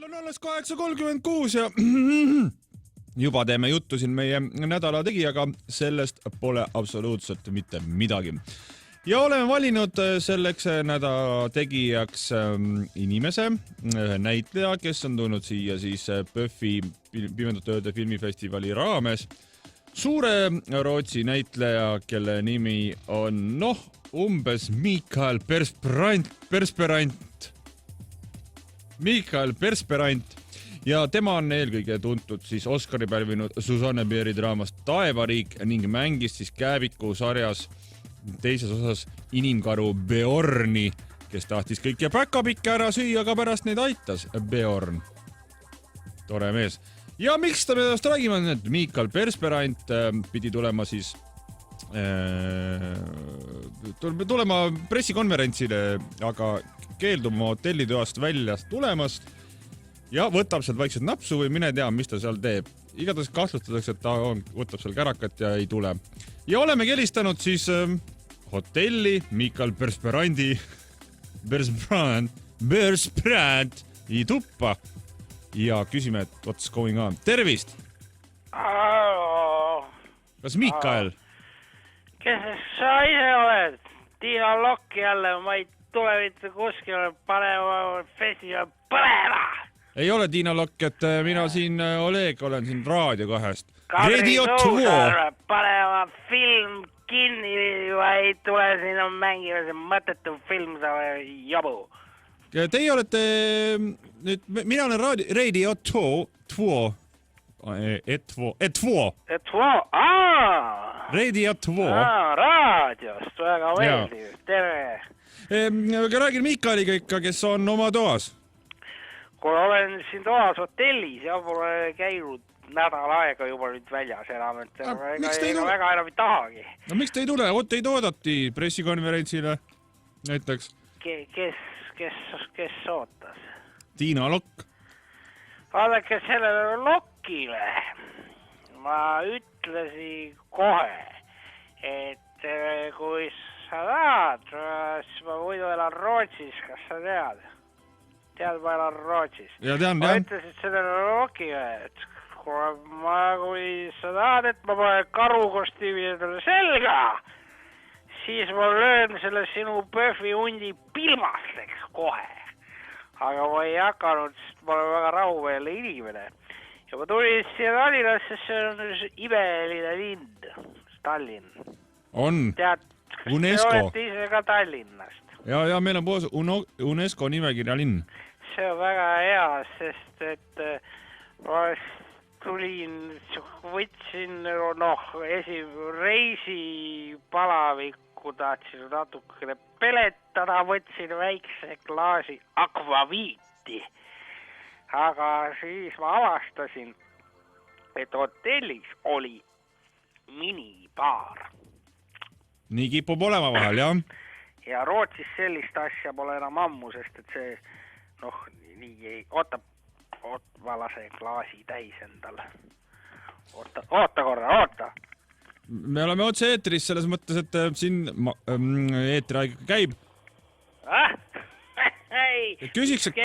On alles 8.36 ja juba teeme juttu siin meie nädala tegijaga, sellest pole absoluutselt mitte midagi. Ja oleme valinud selleks nädala tegijaks inimese, näitleja, kes on tulnud siia siis Pöffi Pimedate Ööde filmifestivali raames. Suure Rootsi näitleja, kelle nimi on umbes Mikael Persbrandt ja tema on eelkõige tuntud siis Oscari pälvinud Susanne Bieri draamast Taevariik ning mängis siis Kääbiku sarjas teises osas inimkaru Bjorni, kes tahtis kõike päkapikke ära süüa, aga pärast neid aitas Bjorn. Tore mees. Ja miks ta meelest räägime, et Mikael Persbrandt pidi tulema siis tulema pressikonverentsile, aga keelduma hotellitoast välja tulemast ja võtab sealt vaikselt napsu või mine tea, mis ta seal teeb. Igatahes kahtlustatakse, et ta võtab seal kärakat ja ei tule. Ja oleme helistanud siis hotelli Mikael Persbrandti tuppa ja küsime, et what's going on. Tervist! Kas Mikael? Kes sa ise oled? Tiina Lokk jälle, ma ei tule mitte kuskile panema festival põlema. Ei ole Tiina Lokk, et mina siin Oleg olen siin Raadio 2-st. Kadri Suusar panema film kinni, ma ei tule sinna mängima, see mõttetu film, sa jabu. Teie olete nüüd, mina olen Radio 2. Radio 2. Raadiost, väga meeldiv, tere. Räägin Mikaeliga ikka, kes on oma toas. Kui olen siin toas hotellis ja pole käinud nädal aega juba nüüd väljas enam, et väga enam ei tahagi. No miks te ei tule? Teid oodati pressikonverentsile näiteks. Kes ootas? Tiina Lokk. Vaadake sellele Lokile. Ma ütlesin kohe, et kui sa tahad, siis ma muidu elan Rootsis, kas sa tead? Tead, ma elan Rootsis. Ja tean, ma ütlesin sellele Lokile, et kui sa tahad, et ma panen karukostüümi endale selga, siis ma löön selle sinu Pöffi hundi pilmasteks kohe. Aga ma ei hakanud, sest ma olen väga rahumeelne inimene. Ja ma tulin siia Tallinnasse, see on imeline lind, Tallinn. On. Tead, kas UNESCO. te olete ise ka Tallinnast? Ja meil on poos UNESCO nimekirja linn. See on väga hea, sest et ma tulin, võtsin reisipalavikku, tahtsin natukene peletada, võtsin väikse klaasi akvaviiti. Aga siis ma avastasin, et hotellis oli minibaar. Nii kipub olema vahel, jah? Ja Rootsis sellist asja pole enam ammu, sest et see, nii ei, oota, ma lasen klaasi täis endale. Oota korra. Me oleme otse eetris selles mõttes, et siin eetriaeg käib. Küsiks, et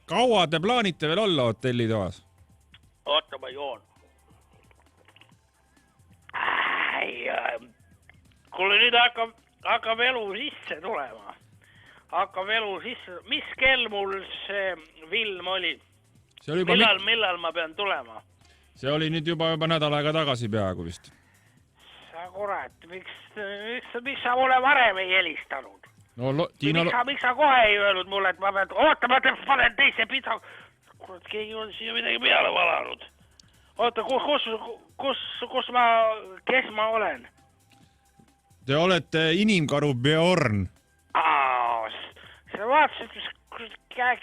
kaua te plaanite veel olla hotellitoas? Oota, ma joon. Kuule, nüüd hakkab elu sisse tulema. Mis kell mul see film oli? Millal ma pean tulema? See oli nüüd juba nädal aega tagasi peaaegu vist. Sa kurat, miks sa mulle varem ei helistanud? Miks sa kohe ei öelnud mulle, et ma pean... Oota, ma panen teise pizza. Kurat, keegi on siia midagi peale valanud. Oota, kes ma olen? Te olete inimkaru Bjorn. Sa vaatasid,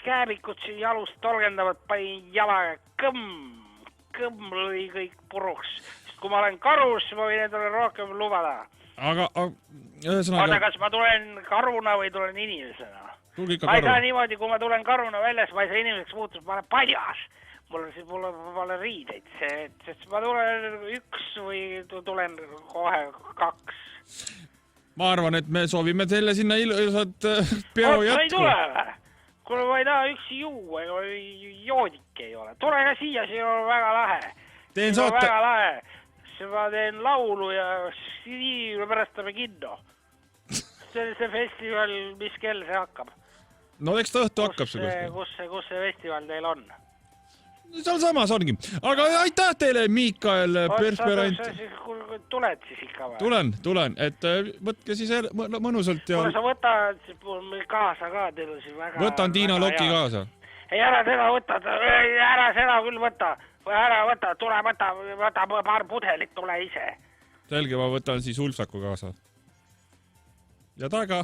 kääbikud siin jalust tolgendavad, panin jalaga kõmm lõi kõik puruks. Sest kui ma olen karus, ma võin endale rohkem lubada. Aga oota, kas ma tulen karuna või tulen inimesena? Ma ei saa niimoodi, kui ma tulen karuna väljas, ma ei saa inimeseks muutus, ma olen padjas. Mul on riideid, sest ma tulen üks või tulen kohe 2. Ma arvan, et me soovime teile sinna ilusat peo jätku. Ma ei tule. Kuule, ma ei taha üksi juua ega joodik ei ole. Tule ka siia, siin on väga lahe. Teen saate. Väga lahe. Ma teen laulu ja siis me pärastame kinno. See festival, mis kell see hakkab? No eks ta õhtu hakkab see kus see festival teil on? Seal samas ongi. Aga aitäh teile, Miikael Perferant. Tuled siis ikka või? Tulen. Et võtke siis mõnusalt ja... Kuule, sa võtad kaasa ka, teil on siin väga... Võtan Tiina Loki kaasa. Ei, ära seda küll võta. Ära võta, tule võta paar pudelit, tule ise. Selge, ma võtan siis Ulfsaku kaasa. Ja taega.